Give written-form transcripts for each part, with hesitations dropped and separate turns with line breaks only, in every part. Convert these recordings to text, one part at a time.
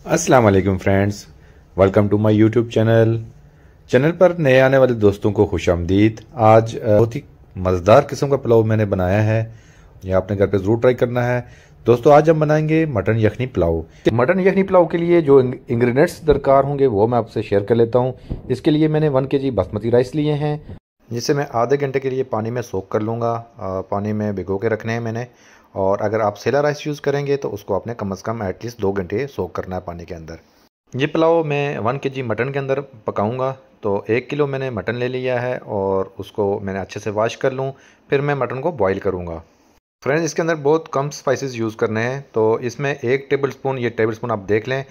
अस्सलाम वालेकुम friends, welcome to my YouTube channel पर नए आने वाले दोस्तों को खुशामदीद। आज बहुत ही मज़ेदार किस्म का पुलाव मैंने बनाया है, यह आपने घर पे ज़रूर ट्राई करना है। दोस्तों आज हम बनाएंगे मटन यखनी पुलाव। मटन यखनी पुलाव के लिए जो इंग्रेडिएंट्स दरकार होंगे वो मैं आपसे शेयर कर लेता हूँ। इसके लिए मैंने 1 kg बासमती राइस लिए हैं, जिसे मैं आधे घंटे के लिए पानी में सोक कर लूँगा। पानी में भिगो के रखने हैं मैंने। और अगर आप सेला राइस यूज़ करेंगे तो उसको आपने कम से कम एटलीस्ट 2 घंटे सोक करना है पानी के अंदर। ये पुलाव मैं 1 kg मटन के अंदर पकाऊंगा। तो 1 किलो मैंने मटन ले लिया है और उसको मैंने अच्छे से वॉश कर लूँ, फिर मैं मटन को बॉईल करूँगा। फ्रेंड्स इसके अंदर बहुत कम स्पाइसेस यूज़ करने हैं। तो इसमें 1 टेबलस्पून, ये टेबलस्पून आप देख लें,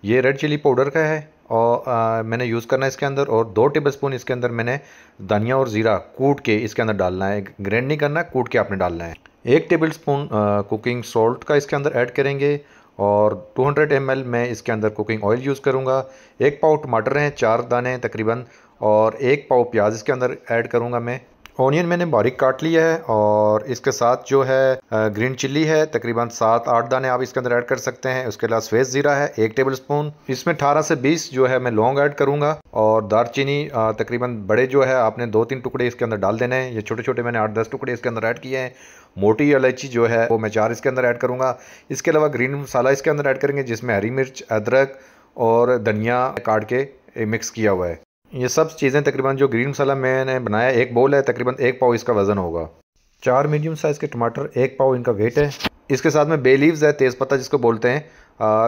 ये रेड चिली पाउडर का है और मैंने यूज़ करना है इसके अंदर। और 2 टेबलस्पून इसके अंदर मैंने धनिया और ज़ीरा कूट के इसके अंदर डालना है, ग्राइंड नहीं करना, कूट के आपने डालना है। 1 टेबलस्पून कुकिंग सॉल्ट का इसके अंदर ऐड करेंगे और 200 ml मैं इसके अंदर कुकिंग ऑयल यूज़ करूँगा। 1 पाव टमाटर हैं, 4 दाने तकरीबन, और 1 पाव प्याज इसके अंदर ऐड करूँगा मैं। ऑनियन मैंने बारीक काट लिया है और इसके साथ जो है ग्रीन चिल्ली है, तकरीबन 7-8 दाने आप इसके अंदर ऐड कर सकते हैं। उसके अलावा सफ़ेद ज़ीरा है 1 टेबलस्पून। इसमें 18 से 20 जो है मैं लौंग ऐड करूँगा। और दारचीनी तकरीबन बड़े जो है आपने 2-3 टुकड़े इसके अंदर डाल देने हैं। ये छोटे छोटे मैंने 8-10 टुकड़े इसके अंदर ऐड किए हैं। मोटी इलायची जो है वो मैं 4 इसके अंदर ऐड करूँगा। इसके अलावा ग्रीन मसाला इसके अंदर ऐड करेंगे, जिसमें हरी मिर्च, अदरक और धनिया काट के मिक्स किया हुआ है। ये सब चीज़ें तकरीबन जो ग्रीन मसाला मैंने बनाया 1 बोल है, तकरीबन 1 पाव इसका वज़न होगा। 4 मीडियम साइज़ के टमाटर, 1 पाव इनका वेट है। इसके साथ में बे लीव्स है, तेज़पत्ता जिसको बोलते हैं,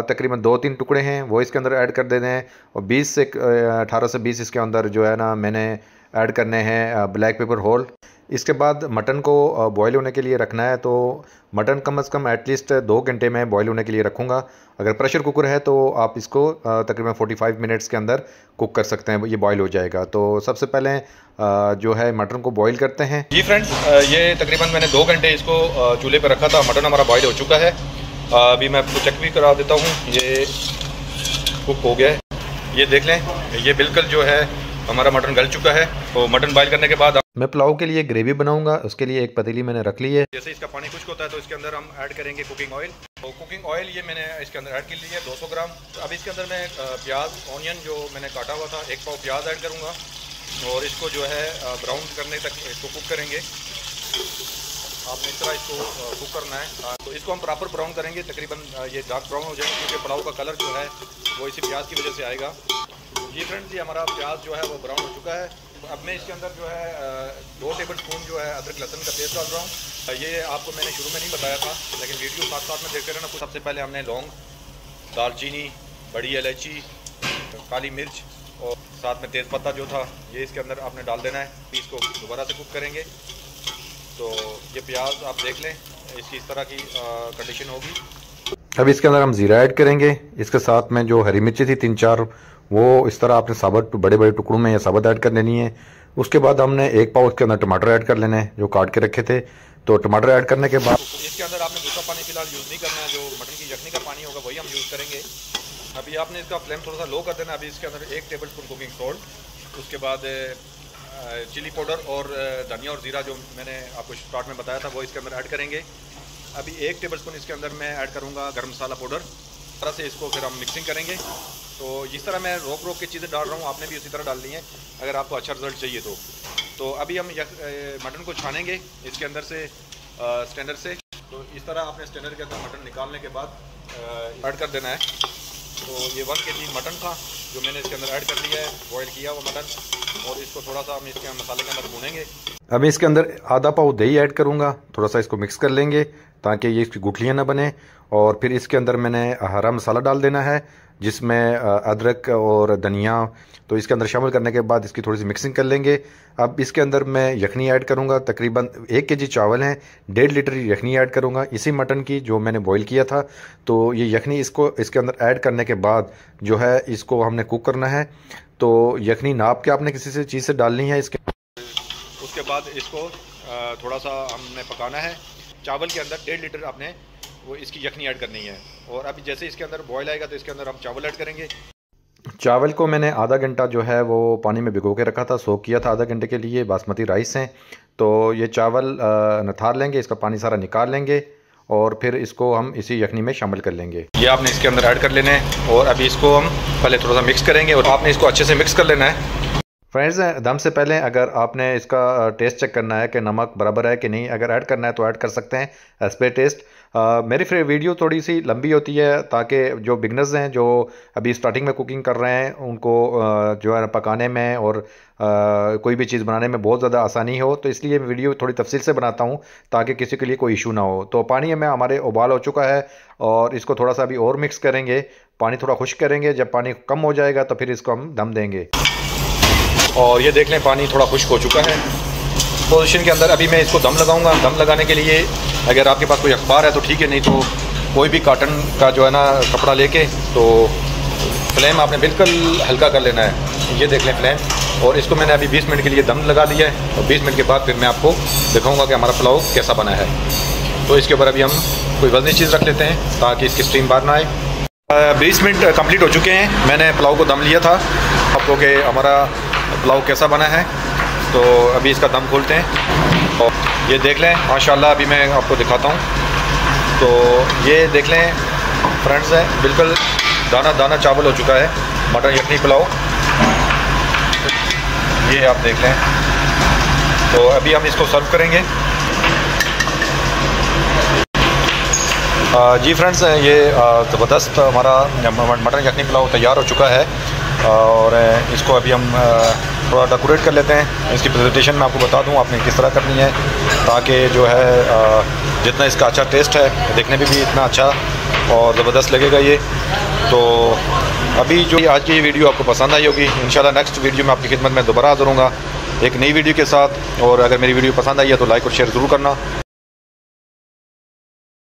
तकरीबन 2-3 टुकड़े हैं, वो इसके अंदर ऐड कर देने हैं। और 18 से 20 इसके अंदर जो है ना मैंने ऐड करने हैं ब्लैक पेपर होल। इसके बाद मटन को बॉईल होने के लिए रखना है। तो मटन कम से कम एटलीस्ट 2 घंटे में बॉईल होने के लिए रखूँगा। अगर प्रेशर कुकर है तो आप इसको तकरीबन 45 मिनट्स के अंदर कुक कर सकते हैं, ये बॉईल हो जाएगा। तो सबसे पहले जो है मटन को बॉईल करते हैं। जी फ्रेंड्स, ये तकरीबन मैंने 2 घंटे इसको चूल्हे पर रखा था। मटन हमारा बॉईल हो चुका है। अभी मैं आपको चेक भी करा देता हूँ, ये कुक हो गया है। ये देख लें, ये बिल्कुल जो है हमारा मटन गल चुका है। तो मटन बॉईल करने के बाद मैं पुलाव के लिए ग्रेवी बनाऊंगा। उसके लिए एक पतीली मैंने रख ली है। जैसे इसका पानी खुश्क होता है तो इसके अंदर हम ऐड करेंगे कुकिंग ऑयल। तो कुकिंग ऑयल ये मैंने इसके अंदर ऐड कर लिया है 200 ग्राम। अब इसके अंदर मैं प्याज, ऑनियन जो मैंने काटा हुआ था, 1 पाव प्याज ऐड करूँगा और इसको जो है ब्राउन करने तक इसको कुक करेंगे। आपने इस तरह इसको कुक करना है। तो इसको हम प्रॉपर ब्राउन करेंगे, तकरीबन ये डार्क ब्राउन हो जाएगा, क्योंकि पुलाव का कलर जो है वो इसी प्याज की वजह से आएगा। जी फ्रेंड्स, ये हमारा प्याज जो है वो ब्राउन हो चुका है। अब मैं इसके अंदर जो है 2 टेबलस्पून जो है अदरक लहसुन का पेस्ट डाल रहा हूँ। ये आपको मैंने शुरू में नहीं बताया था, लेकिन वीडियो साथ साथ में देखते रहना। सबसे पहले हमने लौंग, दालचीनी, बड़ी इलायची, काली मिर्च और साथ में तेज़पत्ता जो था ये इसके अंदर आपने डाल देना है। इसको दोबारा से कुक करेंगे। तो ये प्याज आप देख लें, इसकी इस तरह की कंडीशन होगी। अब इसके अंदर हम ज़ीरा ऐड करेंगे। इसके साथ में जो हरी मिर्ची थी 3-4, वो इस तरह आपने साबुत बड़े बड़े टुकड़ों में या साबुत ऐड कर लेनी है। उसके बाद हमने 1 पाव इसके अंदर टमाटर ऐड कर लेने हैं जो काट के रखे थे। तो टमाटर ऐड करने के बाद इसके अंदर आपने दूसरा पानी फिलहाल यूज़ नहीं करना है, जो मटन की यखनी का पानी होगा वही हम यूज़ करेंगे। अभी आपने इसका फ्लेम थोड़ा सा लो कर देना। अभी इसके अंदर 1 टेबलस्पून कुकिंग सॉल्ट, उसके बाद चिली पाउडर और धनिया और ज़ीरा जो मैंने आपको स्टार्ट में बताया था वो इसके अंदर ऐड करेंगे। अभी 1 टेबलस्पून इसके अंदर मैं ऐड करूँगा गर्म मसाला पाउडर। इस तरह से इसको फिर हम मिक्सिंग करेंगे। तो इस तरह मैं रोक रोक के चीज़ें डाल रहा हूँ, आपने भी उसी तरह डालनी है अगर आपको अच्छा रिजल्ट चाहिए तो अभी हम मटन को छानेंगे इसके अंदर से स्टैंडर से। तो इस तरह आपने स्टैंडर के अंदर मटन निकालने के बाद ऐड कर देना है। तो ये 1 kg मटन था जो मैंने इसके अंदर ऐड कर लिया है, बॉयल किया हुआ मटन, और इसको थोड़ा सा हम इसके मसाले के अंदर भूनेंगे। अभी इसके अंदर आधा पाव दही ऐड करूँगा, थोड़ा सा इसको मिक्स कर लेंगे ताकि ये इसकी गुठलियाँ ना बने। और फिर इसके अंदर मैंने हरा मसाला डाल देना है, जिसमें अदरक और धनिया, तो इसके अंदर शामिल करने के बाद इसकी थोड़ी सी मिक्सिंग कर लेंगे। अब इसके अंदर मैं यखनी ऐड करूंगा। तकरीबन 1 kg चावल हैं, 1.5 लीटर यखनी ऐड करूंगा इसी मटन की जो मैंने बॉईल किया था। तो ये यखनी इसको इसके अंदर ऐड करने के बाद जो है इसको हमने कुक करना है। तो यखनी नाप के आपने किसी से चीज़ से डालनी है। उसके बाद इसको थोड़ा सा हमने पकाना है। चावल के अंदर 1.5 लीटर आपने वो इसकी यखनी ऐड करनी है। और अभी जैसे इसके अंदर बॉयल आएगा तो इसके अंदर हम चावल ऐड करेंगे। चावल को मैंने आधा घंटा जो है वो पानी में भिगो के रखा था, सोक किया था आधा घंटे के लिए। बासमती राइस हैं, तो ये चावल नथार लेंगे, इसका पानी सारा निकाल लेंगे और फिर इसको हम इसी यखनी में शामिल कर लेंगे। ये आपने इसके अंदर ऐड कर लेना है और अभी इसको हम पहले थोड़ा सा मिक्स करेंगे और आपने इसको अच्छे से मिक्स कर लेना है। फ्रेंड्स, दम से पहले अगर आपने इसका टेस्ट चेक करना है कि नमक बराबर है कि नहीं, अगर ऐड करना है तो ऐड कर सकते हैं एज पे टेस्ट। मेरी फिर वीडियो थोड़ी सी लंबी होती है ताकि जो बिगनर्स हैं जो अभी स्टार्टिंग में कुकिंग कर रहे हैं उनको जो है पकाने में और कोई भी चीज़ बनाने में बहुत ज़्यादा आसानी हो, तो इसलिए वीडियो थोड़ी तफसील से बनाता हूँ ताकि किसी के लिए कोई इशू ना हो। तो पानी में हमारे उबाल हो चुका है और इसको थोड़ा सा अभी और मिक्स करेंगे, पानी थोड़ा खुश्क करेंगे। जब पानी कम हो जाएगा तो फिर इसको हम दम देंगे। और ये देख लें पानी थोड़ा खुश्क हो चुका है। पोजीशन के अंदर अभी मैं इसको दम लगाऊंगा। दम लगाने के लिए अगर आपके पास कोई अखबार है तो ठीक है, नहीं तो कोई भी कॉटन का जो है ना कपड़ा लेके तो फ्लेम आपने बिल्कुल हल्का कर लेना है। ये देख लें फ्लेम, और इसको मैंने अभी 20 मिनट के लिए दम लगा दिया है और 20 मिनट के बाद फिर मैं आपको दिखाऊंगा कि हमारा पुलाव कैसा बना है। तो इसके ऊपर अभी हम कोई वजनी चीज़ रख लेते हैं ताकि इसकी स्टीम बाहर ना आए। 20 मिनट कंप्लीट हो चुके हैं, मैंने पुलाव को दम लिया था आपको कि हमारा पुलाव कैसा बना है। तो अभी इसका दम खोलते हैं और ये देख लें माशाल्लाह। अभी मैं आपको दिखाता हूँ। तो ये देख लें फ्रेंड्स, है बिल्कुल दाना दाना चावल हो चुका है मटन यखनी पुलाव। ये आप देख लें। तो अभी हम इसको सर्व करेंगे। जी फ्रेंड्स, ये ज़बरदस्त हमारा मटन यखनी पुलाव तैयार हो चुका है और इसको अभी हम थोड़ा डेकोरेट कर लेते हैं। इसकी प्रेजेंटेशन मैं आपको बता दूं आपने किस तरह करनी है ताकि जो है जितना इसका अच्छा टेस्ट है देखने में भी इतना अच्छा और ज़बरदस्त लगेगा ये। तो अभी जो आज की ये वीडियो आपको पसंद आई होगी, इंशाल्लाह नेक्स्ट वीडियो में आपकी खिदमत में दोबारा हाज़िर होऊंगा एक नई वीडियो के साथ। और अगर मेरी वीडियो पसंद आई है तो लाइक और शेयर ज़रूर करना।